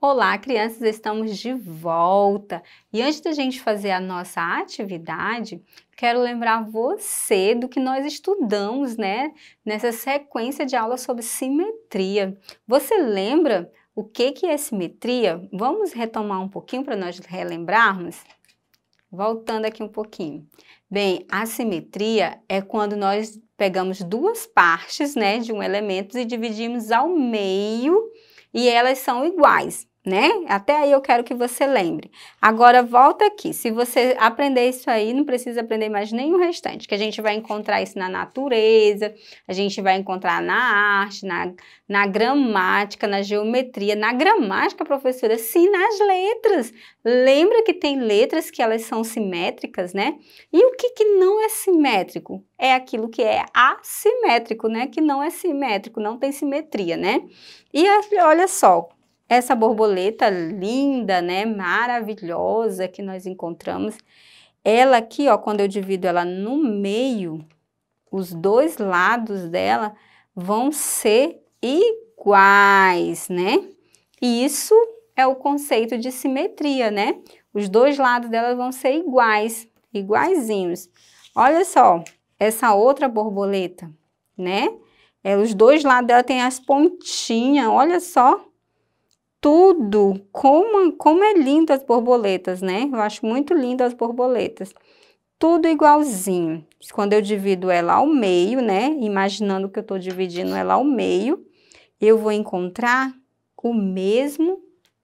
Olá, crianças, estamos de volta. E antes da gente fazer a nossa atividade, quero lembrar você do que nós estudamos, né? Nessa sequência de aulas sobre simetria. Você lembra o que é simetria? Vamos retomar um pouquinho para nós relembrarmos? Voltando aqui um pouquinho. Bem, a simetria é quando nós pegamos duas partes, né, de um elemento e dividimos ao meio e elas são iguais, né? Até aí eu quero que você lembre. Agora volta aqui, se você aprender isso aí, não precisa aprender mais nenhum restante, que a gente vai encontrar isso na natureza, a gente vai encontrar na arte, na gramática, na geometria. Na gramática, professora, sim, nas letras. Lembra que tem letras que elas são simétricas, né? E o que não é simétrico? É aquilo que é assimétrico, né? Que não é simétrico, não tem simetria, né? E olha só, essa borboleta linda, né? Maravilhosa que nós encontramos. Ela aqui, ó, quando eu divido ela no meio, os dois lados dela vão ser iguais, né? E isso é o conceito de simetria, né? Os dois lados dela vão ser iguais, iguaizinhos. Olha só, essa outra borboleta, né? Os dois lados dela tem as pontinhas, olha só. Tudo, como é lindo as borboletas, né? Eu acho muito lindo as borboletas. Tudo igualzinho. Quando eu divido ela ao meio, né? Imaginando que eu estou dividindo ela ao meio, eu vou encontrar o mesmo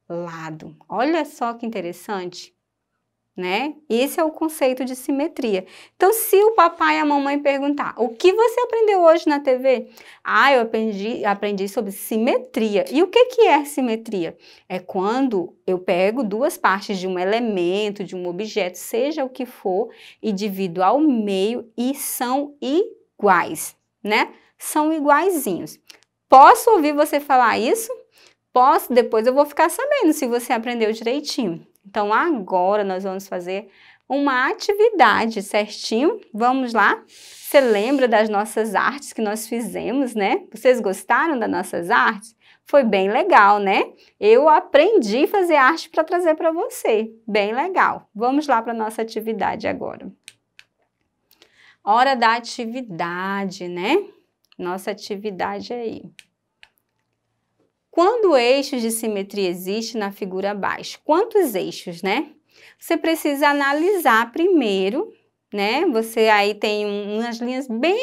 lado. Olha só que interessante, né? Esse é o conceito de simetria. Então, se o papai e a mamãe perguntar, o que você aprendeu hoje na TV? Ah, eu aprendi sobre simetria. E o que é simetria? É quando eu pego duas partes de um elemento, de um objeto, seja o que for, e divido ao meio e são iguais, né? São iguaizinhos. Posso ouvir você falar isso? Posso, depois eu vou ficar sabendo se você aprendeu direitinho. Então, agora nós vamos fazer uma atividade, certinho? Vamos lá? Você lembra das nossas artes que nós fizemos, né? Vocês gostaram das nossas artes? Foi bem legal, né? Eu aprendi a fazer arte para trazer para você. Bem legal. Vamos lá para a nossa atividade agora. Hora da atividade, né? Nossa atividade aí. Quando eixos de simetria existem na figura abaixo? Quantos eixos, né? Você precisa analisar primeiro, né? Você aí tem umas linhas bem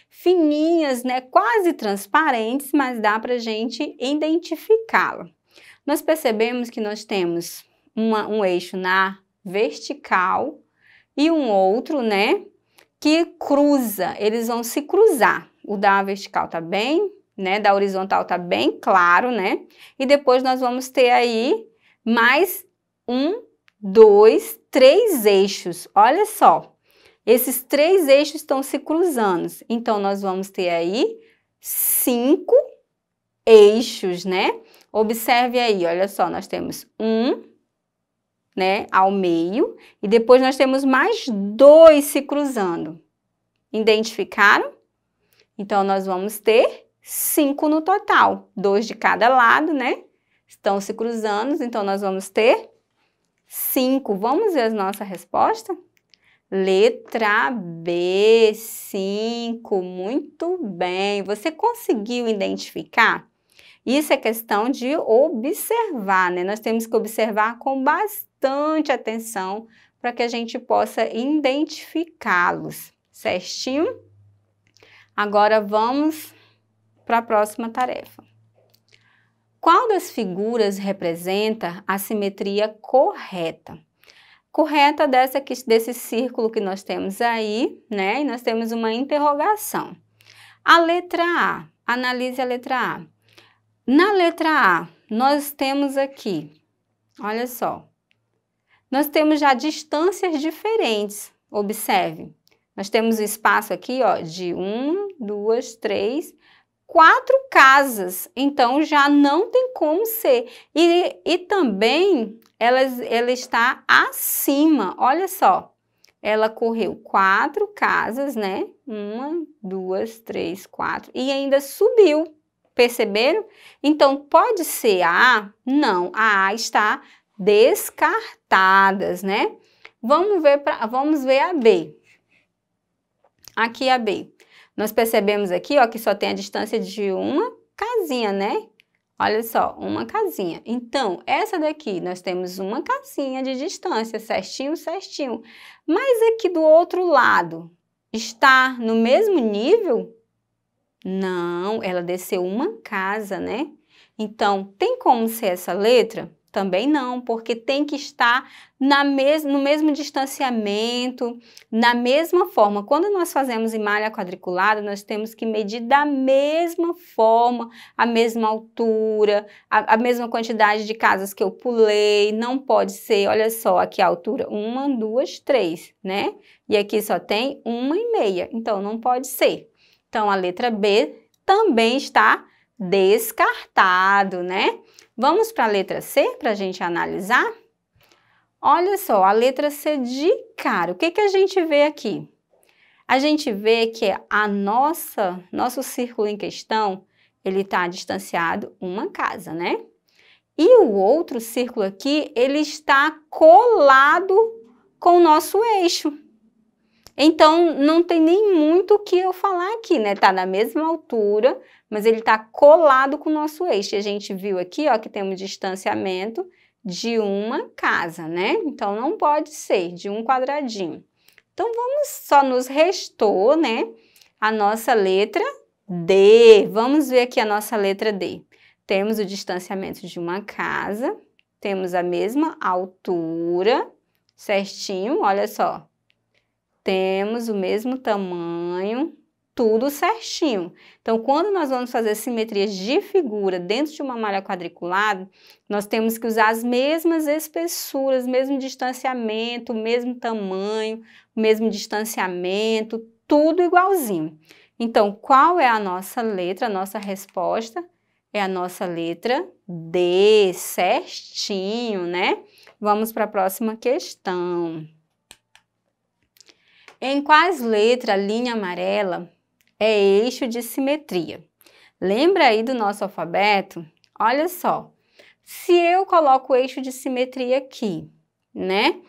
fininhas, né? Quase transparentes, mas dá pra gente identificá-la. Nós percebemos que nós temos um eixo na vertical e um outro, né? Que cruza, eles vão se cruzar. O da vertical tá bem, né, da horizontal tá bem claro, né? E depois nós vamos ter aí mais 1, 2, 3 eixos. Olha só, esses 3 eixos estão se cruzando. Então, nós vamos ter aí 5 eixos, né? Observe aí, olha só, nós temos 1, né, ao meio, e depois nós temos mais 2 se cruzando. Identificaram? Então, nós vamos ter 5 no total, 2 de cada lado, né? Estão se cruzando, então nós vamos ter 5. Vamos ver a nossa resposta? Letra B, 5. Muito bem. Você conseguiu identificar? Isso é questão de observar, né? Nós temos que observar com bastante atenção para que a gente possa identificá-los, certinho? Agora vamos para a próxima tarefa. Qual das figuras representa a simetria correta? Correta desse círculo que nós temos aí, né? E nós temos uma interrogação. A letra A, analise a letra A. Na letra A, nós temos aqui, olha só, nós temos já distâncias diferentes, observe. Nós temos o espaço aqui, ó, de 1, 2, 3, 4 casas, então já não tem como ser. E também ela está acima, olha só. Ela correu 4 casas, né? 1, 2, 3, 4 e ainda subiu. Perceberam? Então, pode ser a A? Não, a A está descartadas, né? Vamos ver a B. Aqui a B. Nós percebemos aqui, ó, que só tem a distância de uma casinha, né? Olha só, uma casinha. Então, essa daqui, nós temos uma casinha de distância, certinho, certinho. Mas aqui do outro lado, está no mesmo nível? Não, ela desceu uma casa, né? Então, tem como ser essa letra? Também não, porque tem que estar no mesmo distanciamento, na mesma forma. Quando nós fazemos em malha quadriculada, nós temos que medir da mesma forma, a mesma altura, a mesma quantidade de casas que eu pulei. Não pode ser, olha só, aqui a altura, 1, 2, 3, né? E aqui só tem 1,5, então não pode ser. Então, a letra B também está descartado, né? Vamos para a letra C para a gente analisar? Olha só, a letra C de cara. O que que a gente vê aqui? A gente vê que nosso círculo em questão, ele está distanciado uma casa, né? E o outro círculo aqui, ele está colado com o nosso eixo. Então, não tem nem muito o que eu falar aqui, né? Tá na mesma altura, mas ele tá colado com o nosso eixo. E a gente viu aqui, ó, que temos distanciamento de uma casa, né? Então, não pode ser de um quadradinho. Então, só nos restou, né, a nossa letra D. Vamos ver aqui a nossa letra D. Temos o distanciamento de uma casa, temos a mesma altura, certinho, olha só. Temos o mesmo tamanho, tudo certinho. Então, quando nós vamos fazer simetrias de figura dentro de uma malha quadriculada, nós temos que usar as mesmas espessuras, mesmo distanciamento, mesmo tamanho, mesmo distanciamento, tudo igualzinho. Então, qual é a nossa letra, a nossa resposta? É a nossa letra D, certinho, né? Vamos para a próxima questão. Em quais letras a linha amarela é eixo de simetria? Lembra aí do nosso alfabeto? Olha só, se eu coloco o eixo de simetria aqui, né?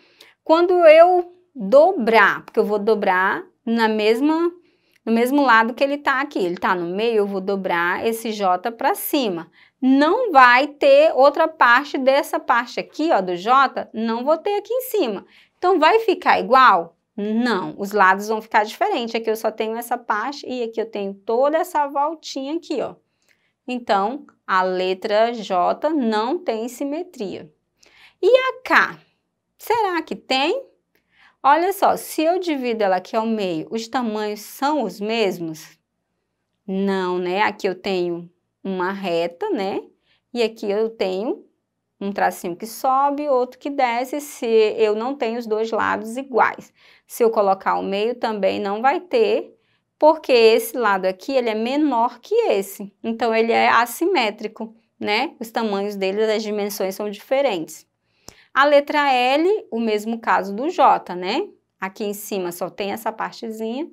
Quando eu dobrar, porque eu vou dobrar no mesmo lado que ele tá aqui, ele tá no meio, eu vou dobrar esse J para cima. Não vai ter outra parte dessa parte aqui, ó, do J, não vou ter aqui em cima. Então, vai ficar igual? Não, os lados vão ficar diferentes. Aqui eu só tenho essa parte e aqui eu tenho toda essa voltinha aqui, ó. Então, a letra J não tem simetria. E a K? Será que tem? Olha só, se eu divido ela aqui ao meio, os tamanhos são os mesmos? Não, né? Aqui eu tenho uma reta, né? E aqui eu tenho um tracinho que sobe, outro que desce, se eu não tenho os dois lados iguais. Se eu colocar ao meio também não vai ter, porque esse lado aqui, ele é menor que esse. Então, ele é assimétrico, né? Os tamanhos dele, as dimensões são diferentes. A letra L, o mesmo caso do J, né? Aqui em cima só tem essa partezinha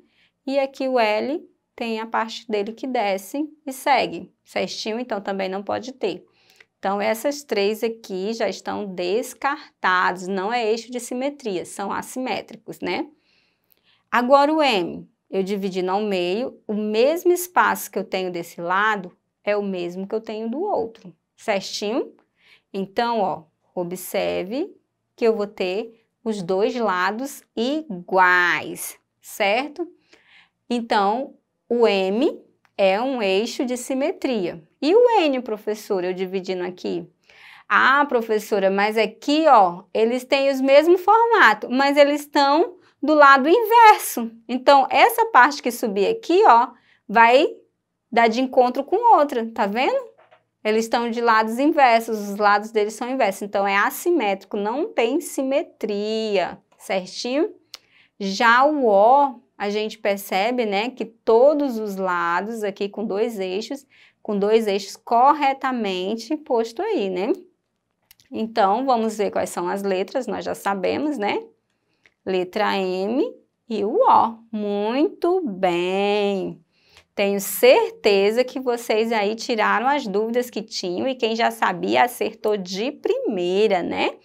e aqui o L tem a parte dele que desce e segue certinho, então também não pode ter. Então, essas três aqui já estão descartadas, não é eixo de simetria, são assimétricos, né? Agora o M, eu dividindo ao meio, o mesmo espaço que eu tenho desse lado é o mesmo que eu tenho do outro, certinho? Então, ó, observe que eu vou ter os dois lados iguais, certo? Então, o M é um eixo de simetria. E o N, professora, eu dividindo aqui? Ah, professora, mas aqui, ó, eles têm os mesmos formato, mas eles estão do lado inverso. Então, essa parte que subir aqui, ó, vai dar de encontro com outra, tá vendo? Eles estão de lados inversos, os lados deles são inversos. Então, é assimétrico, não tem simetria, certinho? Já o O, a gente percebe, né, que todos os lados aqui com dois eixos corretamente posto aí, né? Então, vamos ver quais são as letras, nós já sabemos, né? Letra M e o O. Muito bem! Tenho certeza que vocês aí tiraram as dúvidas que tinham e quem já sabia acertou de primeira, né?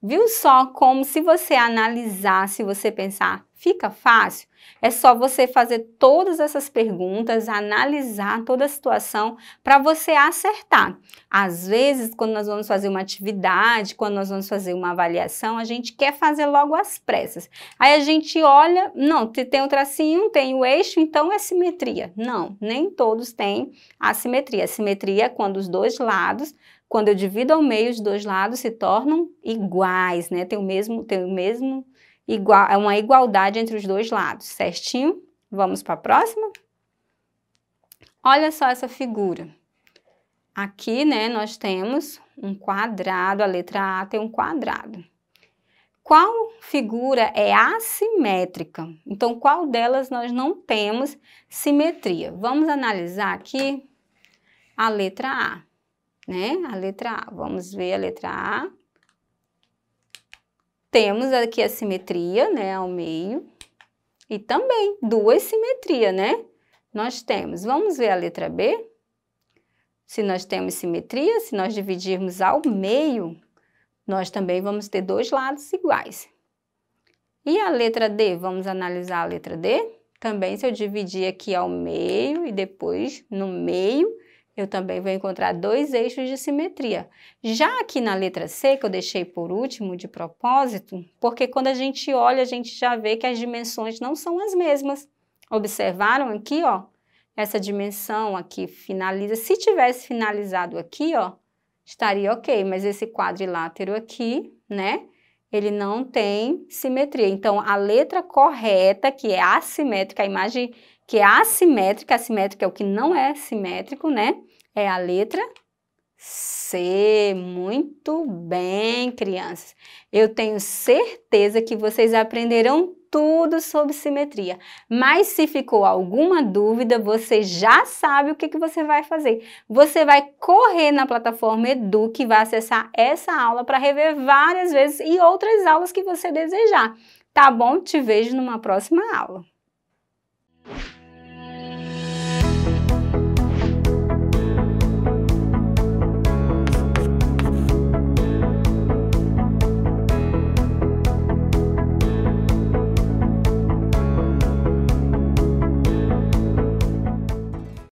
Viu só como se você analisar, se você pensar, fica fácil? É só você fazer todas essas perguntas, analisar toda a situação para você acertar. Às vezes, quando nós vamos fazer uma atividade, quando nós vamos fazer uma avaliação, a gente quer fazer logo às pressas. Aí a gente olha, não, tem o tracinho, tem o eixo, então é simetria. Não, nem todos têm a simetria. A simetria é quando os dois lados, quando eu divido ao meio, os dois lados se tornam iguais, né? Tem o mesmo igual, é uma igualdade entre os dois lados, certinho? Vamos para a próxima? Olha só essa figura. Aqui, né, nós temos um quadrado, a letra A tem um quadrado. Qual figura é assimétrica? Então, qual delas nós não temos simetria? Vamos analisar aqui a letra A, né? A letra A. Vamos ver a letra A. Temos aqui a simetria, né, ao meio. E também duas simetrias, né? Nós temos, vamos ver a letra B. Se nós temos simetria, se nós dividirmos ao meio, nós também vamos ter dois lados iguais. E a letra D, vamos analisar a letra D? Também se eu dividir aqui ao meio e depois no meio, eu também vou encontrar dois eixos de simetria. Já aqui na letra C, que eu deixei por último de propósito, porque quando a gente olha, a gente já vê que as dimensões não são as mesmas. Observaram aqui, ó? Essa dimensão aqui finaliza. Se tivesse finalizado aqui, ó, estaria ok, mas esse quadrilátero aqui, né? Ele não tem simetria. Então, a letra correta, que é assimétrica, a imagem que é assimétrica é o que não é simétrico, né? É a letra C. Muito bem, crianças. Eu tenho certeza que vocês aprenderam tudo sobre simetria. Mas se ficou alguma dúvida, você já sabe o que você vai fazer. Você vai correr na plataforma Edu, que vai acessar essa aula para rever várias vezes e outras aulas que você desejar. Tá bom? Te vejo numa próxima aula.